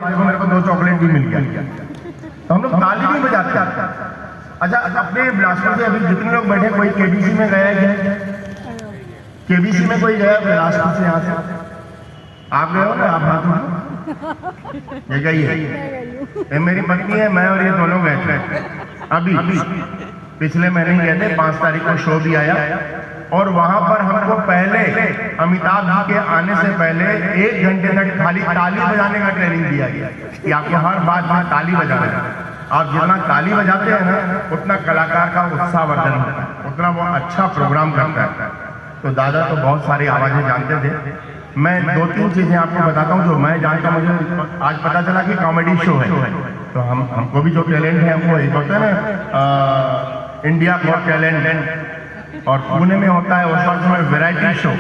देखो मेरे को 2 चॉकलेट भी मिल गया। तो हम लोग ताली नहीं बजाते। अच्छा, अपने बिलासपुर से अभी जितने लोग बैठे, कोई केबीसी में गया है? केबीसी में कोई गया बिलासपुर से? यहाँ से आप गए हो ना? आप हाथ उठाओ। ये गई है, ये मेरी पत्नी है, मैं और ये दोनों गए थे अभी पिछले महीने गए थे। 5 तारीख को शो भी आया और वहां पर हमको पहले अमिताभ जी के आने से पहले 1 घंटे तक खाली ताली बजाने का ट्रेनिंग दिया गया कि आपको हर बात में ताली बजाना है। आप जितना ताली बजाते हैं ना, उतना कलाकार का उत्साहवर्धन होता है, उतना वो अच्छा प्रोग्राम करता है। तो दादा तो बहुत सारी आवाजें जानते थे। मैं 2-3 चीजें आपको बताता हूँ जो मैं जानता। मुझे आज पता चला कि कॉमेडी शो है, तो हमको भी जो टैलेंट है हमको एक होता है ना, इंडिया गॉट टैलेंट, और पुणे में होता है उस वक्त में वैरायटी शो।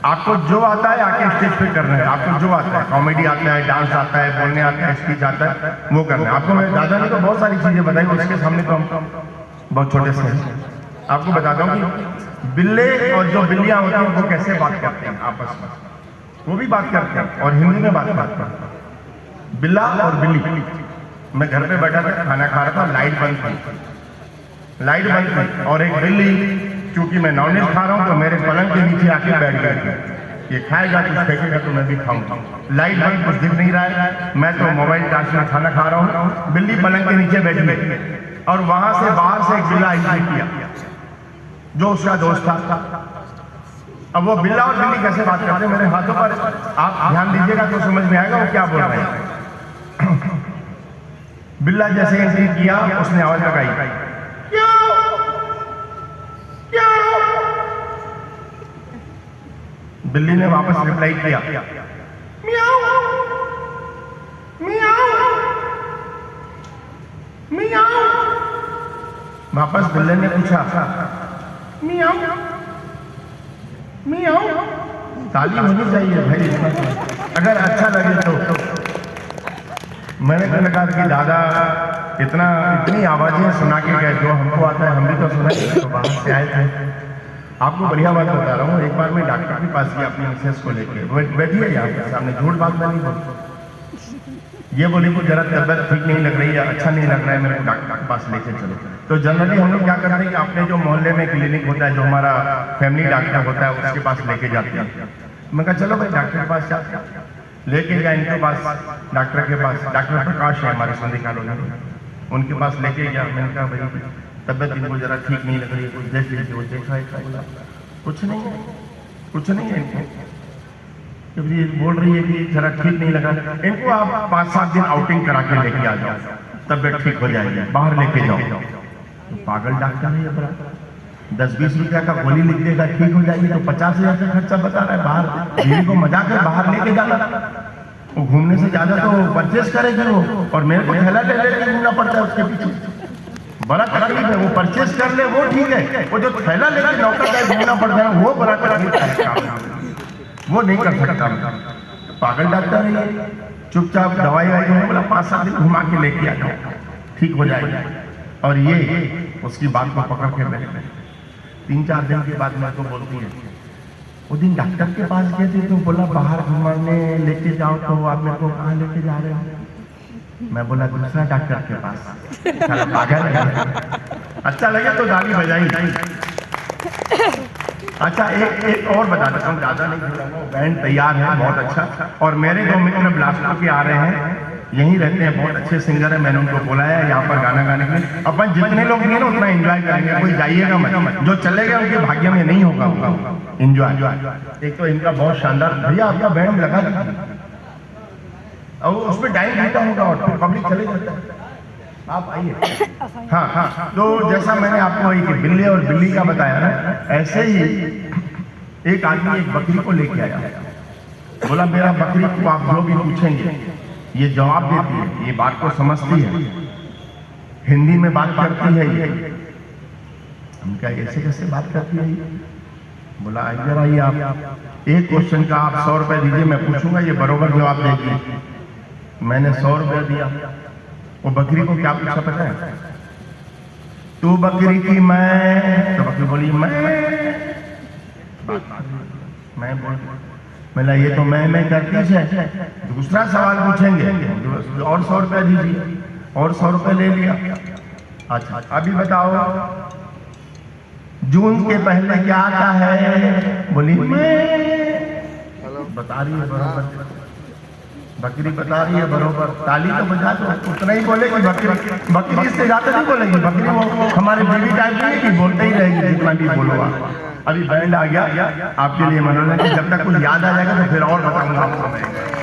आपको जो आता है आके स्टेज पे करना है, आपको जो आता है, कॉमेडी आता है, डांस आता है, बोलने आता है, स्पीच आता है, वो करना है आपको। मैं दादा ने तो बहुत सारी चीजें बताई, उसके सामने तो हम बहुत छोटे से आपको बताता हूँ कि बिल्ले और जो बिल्लियां होती हैं वो कैसे बात करते हैं आपस में। वो भी बात करते हैं और हिंदी में बात करते हैं। बिल्ला और बिल्ली। मैं घर पे बैठा था, खाना खा रहा था, लाइट बंद थी और एक बिल्ली, क्योंकि मैं नॉनवेज खा रहा हूँ तो मेरे पलंग के नीचे आके बैठ गई। ये खाएगा कुछ फेंकेगा तो मैं भी खाऊंगा। लाइट बंद, कुछ दिख नहीं रहा है, मैं तो मोबाइल टॉर्च में खाना खा रहा हूँ, बिल्ली पलंग के नीचे बैठ गई और वहां से बाहर से एक बिल्ला एंट्री किया जो उसका दोस्त था। अब वो बिल्ला और बिल्ली कैसे बात करते हैं मेरे हाथों पर आप ध्यान दीजिएगा तो समझ में आएगा वो क्या बोल रहे हैं। बिल्ला जैसे एंट्री किया, उसने आवाज लगाई, बिल्ली ने वापस रिप्लाई किया, मियाऊ मियाऊ मियाऊ। वापस बिल्ले ने पूछा, मियाऊ मियाऊ। ताली होनी चाहिए भाई, अगर अच्छा लगे तो। मैंने तो लगा कि दादा इतनी आवाजें सुना के गए, जो हमको आता है हम भी तो सुने, तो बाहर से आए थे। आपको बढ़िया बात बता रहा हूँ, एक बार मैं डॉक्टर के पास गया अपनी मिसेस को लेकर, बैठिए यहाँ पे सामने, झूठ बात मैं नहीं बोलती। ये बोली को जरा तबियत ठीक नहीं लग रही है, अच्छा नहीं लग रहा है, मेरे को डॉक्टर के पास लेके चलो। तो जनरली हम लोग क्या करते हैं कि अपने जो मोहल्ले में क्लिनिक होता है, जो हमारा फैमिली डॉक्टर होता है, उसके पास लेके जाते हैं। मैं कहा चलो भाई डॉक्टर के पास जाते हैं, लेके गया इनके पास, डॉक्टर के पास। डॉक्टर प्रकाश है हमारे संधि कॉलोनी में, उनके पास लेके गया। मैंने कहा भाई तबियत इनको जरा ठीक नहीं लग रही है, कुछ देख लीजिए। वो देखा है, कुछ नहीं है, कुछ नहीं है इनको। ये बोल रही है कि जरा ठीक नहीं लगा, इनको आप 5-7 दिन आउटिंग करा के लेके आ जाओ, तबियत ठीक हो जाएगी, बाहर लेके जाओ। तो पागल डॉक्टर है ये बड़ा, 10-20 रुपया का गोली लिख देगा ठीक हो जाएगी, तो 50,000 का खर्चा बता रहा है बाहर। बीवी को मजाक है बाहर लेके जाना, वो घूमने से ज्यादा तो परचेस करेगी वो, और मेरे को थैला ले लेके घूमना पड़ता है उसके पीछे। बड़ा तकलीफ है, वो परचेस कर ले वो ठीक है, वो जो थैला लेके नौकर का घूमना पड़ता है वो बड़ा तकलीफ है, वो नहीं कर सकता। पागल डॉक्टर है, चुपचाप दवाई वाई बोला 5-7 दिन घुमा के लेके आ जाओ, ठीक हो जाएगा। और ये उसकी बात को पकड़ के बैठे। 3-4 दिन के बाद मेरे को बोलती है, वो दिन डॉक्टर के पास गए थे तो बोला बाहर घुमाने लेके जाओ, तो आप मेरे को कहाँ लेके जा रहे हो? मैं बोला दूसरा डॉक्टर के पास। पागल है। अच्छा लगे तो ताली बजाई। अच्छा एक और बता देता हूँ, ज्यादा नहीं बोलूंगा, बैंड तैयार है बहुत अच्छा, और मेरे 2 मित्र बिलासपुर के आ रहे हैं, यहीं रहते हैं, बहुत अच्छे सिंगर है, मैंने उनको बुलाया है यहाँ पर गाना गाने के लिए। अपन जितने लोग हैं ना उतना एंजॉय करेंगे, कोई जाइएगा मत, जो चलेगा उनके भाग्य में नहीं होगा एंजॉय। एक तो इनका बहुत शानदार, भैया आपका बैंड लगा दीजिए, और उसमें टाइम रहता होगा और फिर पब्लिक चले जाता है, आप आइए। हाँ, तो जैसा मैंने आपको एक बिल्ली और बिल्ली का बताया ना, ऐसे ही एक आदमी एक बकरी को लेके आया, बोला मेरा बकरी को आप जो भी पूछेंगे ये जवाब देती है, ये बात को समझती है, हिंदी में बात करती है ये। हम क्या ऐसे कैसे बात करती है ये? बोला इधर आइए आप, एक क्वेश्चन का आप 100 रुपए दीजिए, मैं पूछूंगा ये बरोबर जवाब देगी। मैंने 100 रुपया दिया। वो बकरी को क्या पूछा पता है? तू बकरी की मैं, तो बकरी बोली मैं बोल, मैंने ये तो मैं करती है। दूसरा सवाल पूछेंगे और 100 रुपया दीजिए, और 100 रुपये ले लिया। अच्छा अभी बताओ जून के पहले क्या आता है? बोली बता रही है बरोबर, बकरी बता रही है बरोबर। ताली तो बजा दो, उतना ही बोलेगी बकरी। बकरी इससे ज्यादा नहीं बोलेगी। बकरी वो हमारे बीवी टाइप की कि बोलते ही रहेगी जितना भी बोलो आप। अभी बैंड आ गया आपके लिए मनोरंजन। जब तक कुछ याद आ जाएगा तो फिर और बताऊंगा आपको।